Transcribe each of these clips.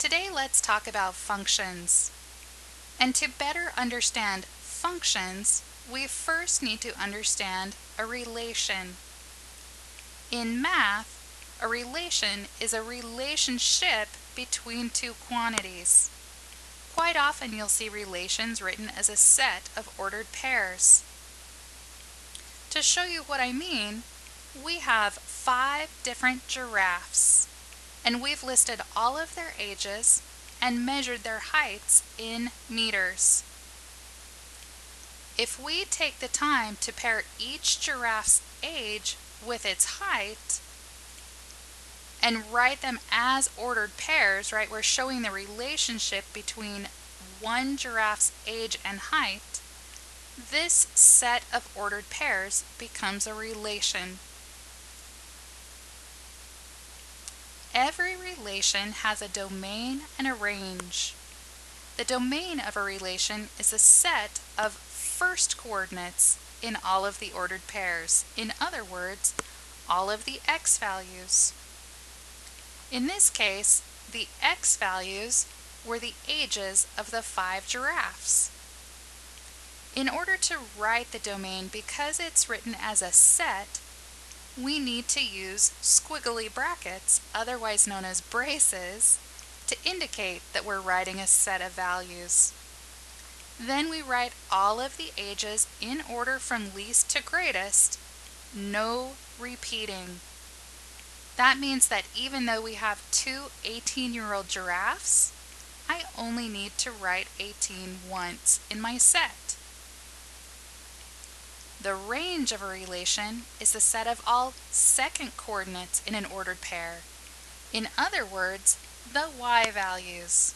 Today let's talk about functions. And to better understand functions, we first need to understand a relation. In math, a relation is a relationship between two quantities. Quite often you'll see relations written as a set of ordered pairs. To show you what I mean, we have 5 different giraffes, and we've listed all of their ages and measured their heights in meters. If we take the time to pair each giraffe's age with its height and write them as ordered pairs, right, we're showing the relationship between one giraffe's age and height, this set of ordered pairs becomes a relation. Every relation has a domain and a range. The domain of a relation is a set of first coordinates in all of the ordered pairs. In other words, all of the x values. In this case, the x values were the ages of the 5 giraffes. In order to write the domain, because it's written as a set, we need to use squiggly brackets, otherwise known as braces, to indicate that we're writing a set of values. Then we write all of the ages in order from least to greatest, no repeating. That means that even though we have 2 18-year-old giraffes, I only need to write 18 once in my set. The range of a relation is the set of all second coordinates in an ordered pair. In other words, the y values.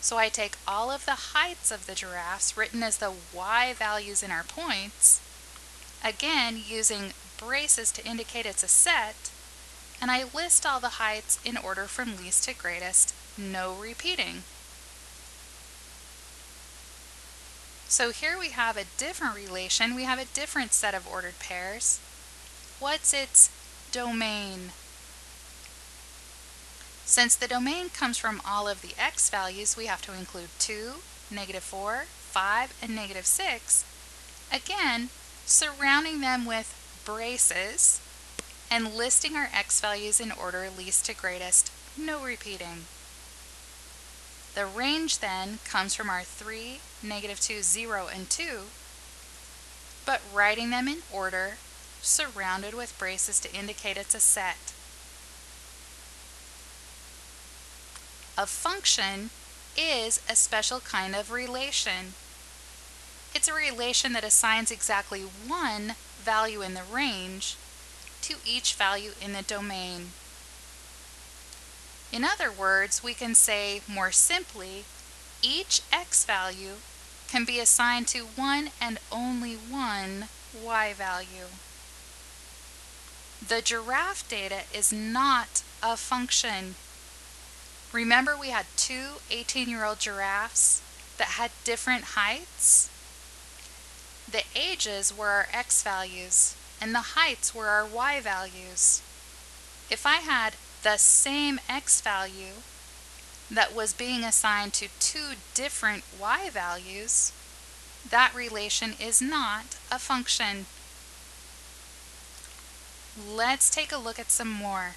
So I take all of the heights of the giraffes written as the y values in our points, again using braces to indicate it's a set, and I list all the heights in order from least to greatest, no repeating. So here we have a different relation. We have a different set of ordered pairs. What's its domain? Since the domain comes from all of the x values, we have to include 2, -4, 5, and -6. Again, surrounding them with braces and listing our x values in order least to greatest, no repeating. The range then comes from our 3, -2, 0, and 2, but writing them in order, surrounded with braces to indicate it's a set. A function is a special kind of relation. It's a relation that assigns exactly one value in the range to each value in the domain. In other words, we can say more simply, each x value can be assigned to one and only one y value. The giraffe data is not a function. Remember we had 2 18-year-old giraffes that had different heights? The ages were our x values and the heights were our y values. If I had the same x value that was being assigned to 2 different y values, that relation is not a function. Let's take a look at some more.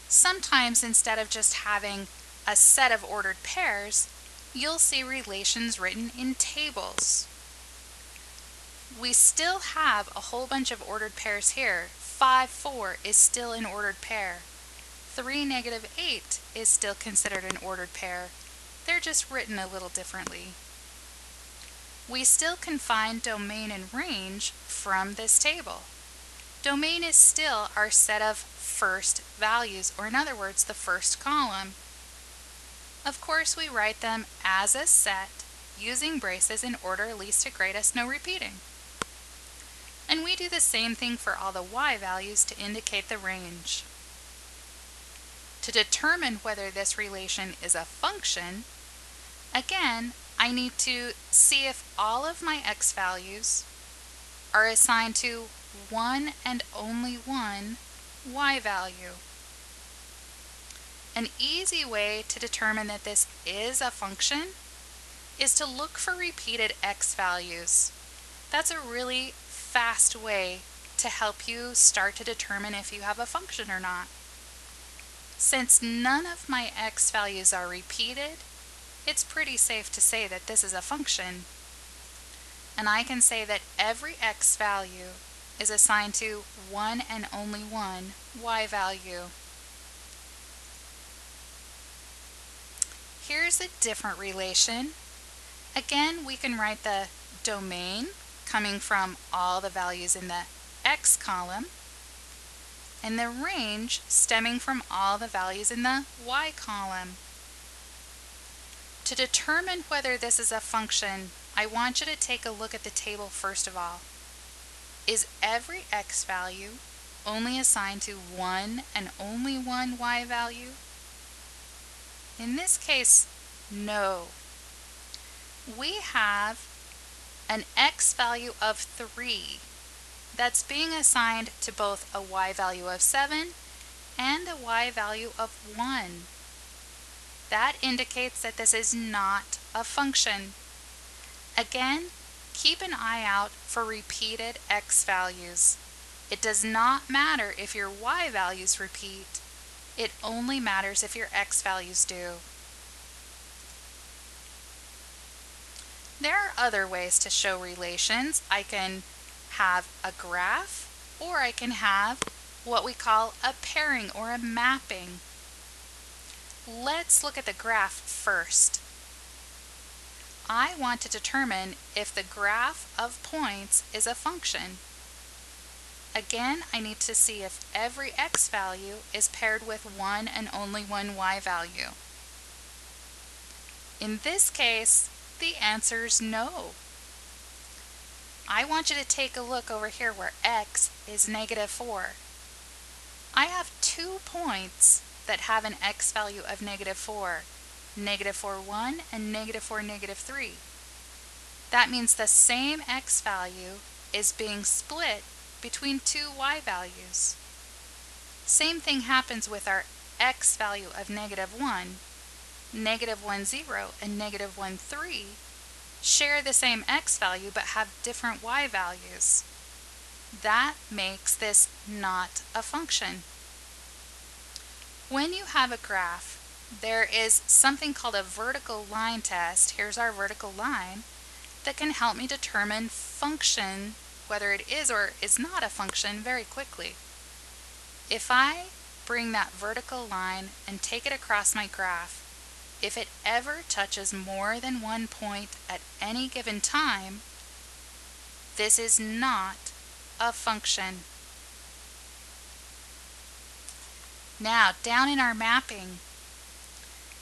Sometimes instead of just having a set of ordered pairs, you'll see relations written in tables. We still have a whole bunch of ordered pairs here. 5, 4 is still an ordered pair. 3, -8 is still considered an ordered pair. They're just written a little differently. We still can find domain and range from this table. Domain is still our set of first values, or in other words, the first column. Of course, we write them as a set using braces in order least to greatest, no repeating. And we do the same thing for all the y values to indicate the range. To determine whether this relation is a function, again, I need to see if all of my x values are assigned to one and only one y value. An easy way to determine that this is a function is to look for repeated x values. That's a really fast way to help you start to determine if you have a function or not. Since none of my x values are repeated, it's pretty safe to say that this is a function. And I can say that every x value is assigned to one and only one y value. Here's a different relation. Again, we can write the domain coming from all the values in the x column and the range stemming from all the values in the y column. To determine whether this is a function, I want you to take a look at the table first of all. Is every x value only assigned to one and only one y value? In this case, no. We have an x value of 3 that's being assigned to both a y value of 7 and a y value of 1. That indicates that this is not a function. Again, keep an eye out for repeated x values. It does not matter if your y values repeat. It only matters if your x values do. There are other ways to show relations. I can have a graph, or I can have what we call a pairing or a mapping. Let's look at the graph first. I want to determine if the graph of points is a function. Again, I need to see if every x value is paired with one and only one y value. In this case, the answer is no. I want you to take a look over here where x is -4. I have 2 points that have an x value of -4, -4, 1 and -4, -3. That means the same x value is being split between 2 y values. Same thing happens with our x value of -1. -1, 0 and -1, 3 share the same x value but have different y values. That makes this not a function. When you have a graph, there is something called a vertical line test. Here's our vertical line that can help me determine function, whether it is or is not a function, very quickly. If I bring that vertical line and take it across my graph, if it ever touches more than one point at any given time, this is not a function. Now, down in our mapping,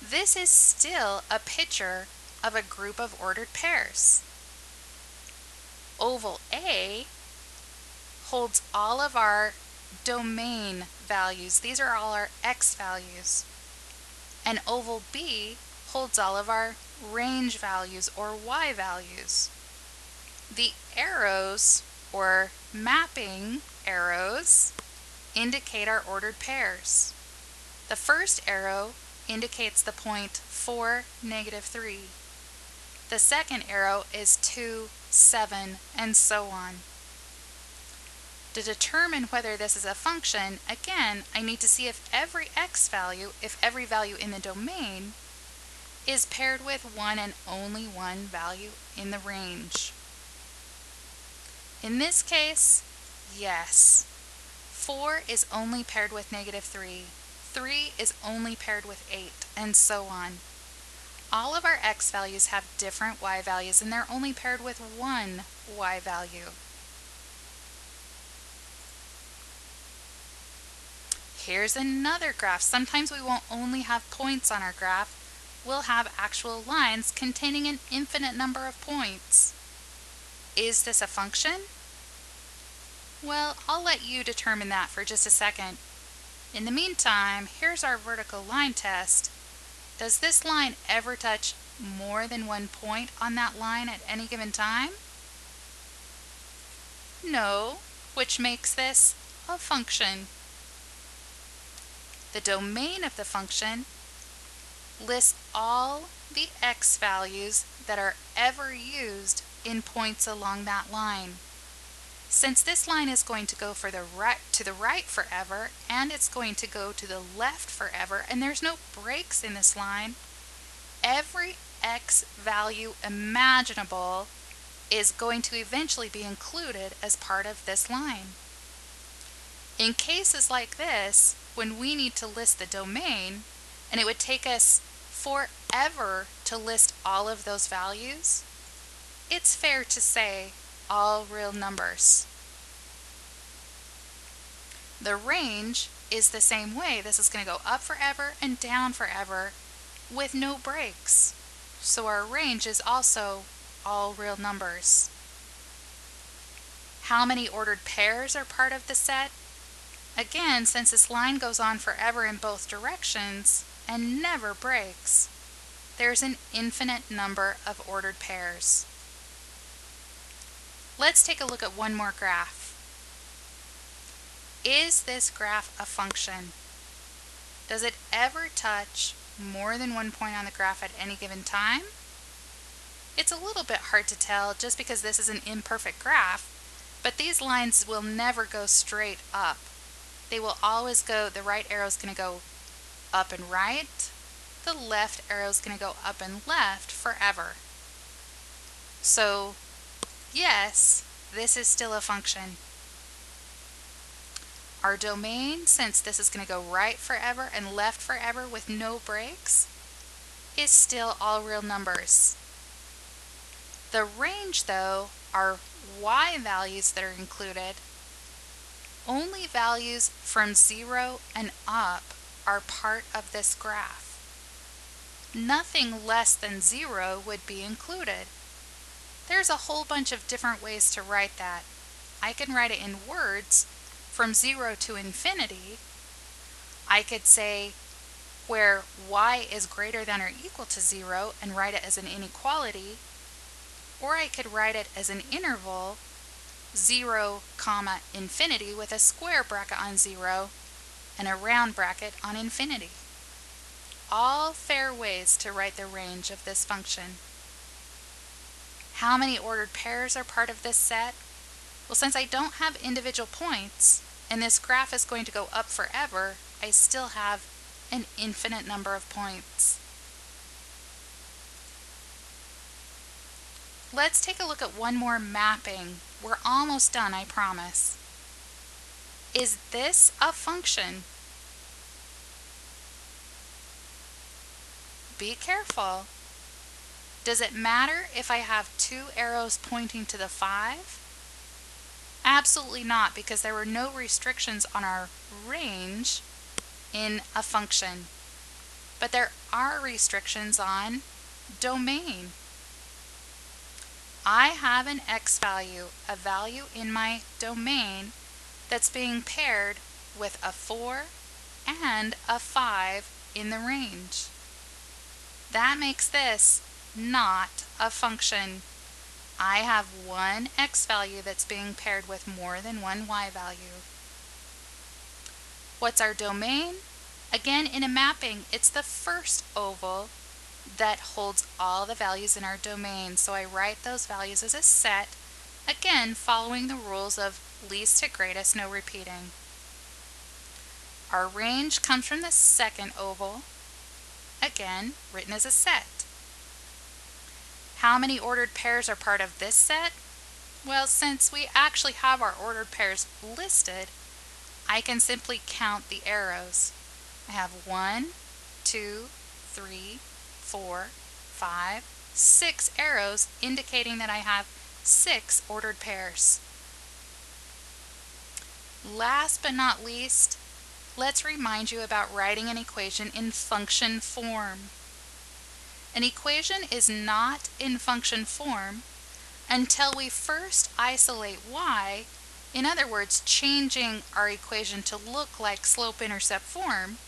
this is still a picture of a group of ordered pairs. Oval A holds all of our domain values. These are all our x values. And oval B holds all of our range values or y values. The arrows, or mapping arrows, indicate our ordered pairs. The first arrow indicates the point 4, -3. The second arrow is 2, 7, and so on. To determine whether this is a function, again, I need to see if every x value, if every value in the domain, is paired with one and only one value in the range. In this case, yes. 4 is only paired with -3. 3 is only paired with 8, and so on. All of our x values have different y values, and they're only paired with one y value. Here's another graph. Sometimes we won't only have points on our graph, we'll have actual lines containing an infinite number of points. Is this a function? Well, I'll let you determine that for just a second. In the meantime, here's our vertical line test. Does this line ever touch more than one point on that line at any given time? No, which makes this a function. The domain of the function lists all the x values that are ever used in points along that line. Since this line is going to go to the right forever, and it's going to go to the left forever, and there's no breaks in this line, every x value imaginable is going to eventually be included as part of this line. In cases like this, when we need to list the domain, and it would take us forever to list all of those values, it's fair to say all real numbers. The range is the same way. This is going to go up forever and down forever with no breaks. So our range is also all real numbers. How many ordered pairs are part of the set? Again, since this line goes on forever in both directions and never breaks, there's an infinite number of ordered pairs. Let's take a look at one more graph. Is this graph a function? Does it ever touch more than one point on the graph at any given time? It's a little bit hard to tell just because this is an imperfect graph, but these lines will never go straight up. They will always go, the right arrow is going to go up and right, the left arrow is going to go up and left forever. So yes, this is still a function. Our domain, since this is going to go right forever and left forever with no breaks, is still all real numbers. The range, though, are y values that are included. Only values from 0 and up are part of this graph. Nothing less than 0 would be included. There's a whole bunch of different ways to write that. I can write it in words from 0 to infinity. I could say where y is greater than or equal to 0 and write it as an inequality, or I could write it as an interval 0, infinity with a square bracket on 0 and a round bracket on infinity. All fair ways to write the range of this function. How many ordered pairs are part of this set? Well, since I don't have individual points and this graph is going to go up forever, I still have an infinite number of points. Let's take a look at one more mapping. We're almost done, I promise. Is this a function? Be careful. Does it matter if I have 2 arrows pointing to the 5? Absolutely not, because there were no restrictions on our range in a function. But there are restrictions on domain. I have an x value, a value in my domain that's being paired with a 4 and a 5 in the range. That makes this not a function. I have one x value that's being paired with more than one y value. What's our domain? Again, in a mapping, it's the first oval that holds all the values in our domain. So I write those values as a set, again following the rules of least to greatest, no repeating. Our range comes from the second oval, again written as a set. How many ordered pairs are part of this set? Well, since we actually have our ordered pairs listed, I can simply count the arrows. I have 1, 2, 3, 4, 5, 6 arrows indicating that I have 6 ordered pairs. Last but not least, let's remind you about writing an equation in function form. An equation is not in function form until we first isolate y, in other words, changing our equation to look like slope-intercept form.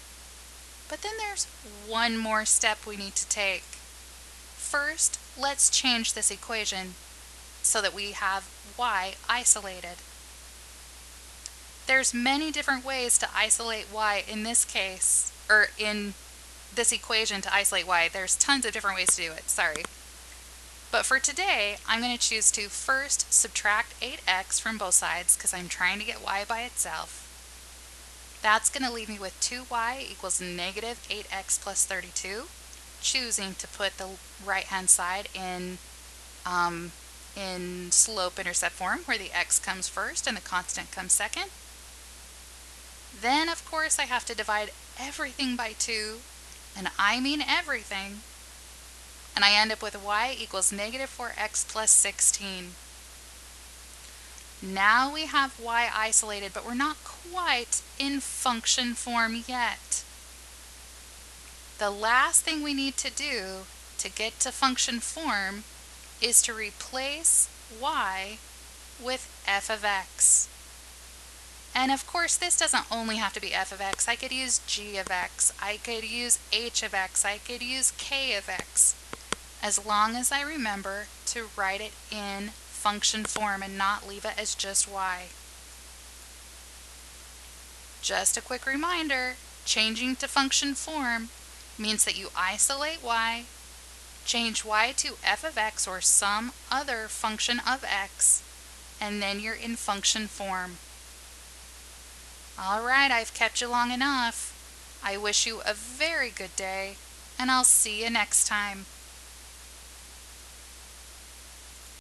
But then there's one more step we need to take. First, let's change this equation so that we have y isolated. There's many different ways to isolate y in this case, or in this equation to isolate y. There's tons of different ways to do it, sorry. But for today, I'm going to choose to first subtract 8x from both sides because I'm trying to get y by itself. That's going to leave me with 2y equals negative 8x plus 32, choosing to put the right-hand side in slope-intercept form, where the x comes first and the constant comes second. Then, of course, I have to divide everything by 2, and I mean everything, and I end up with y equals negative 4x plus 16. Now we have y isolated, but we're not quite in function form yet. The last thing we need to do to get to function form is to replace y with f of x. And of course, this doesn't only have to be f of x. I could use g of x, I could use h of x, I could use k of x, as long as I remember to write it in function form and not leave it as just y. Just a quick reminder, changing to function form means that you isolate y, change y to f of x or some other function of x, and then you're in function form. Alright, I've kept you long enough. I wish you a very good day, and I'll see you next time.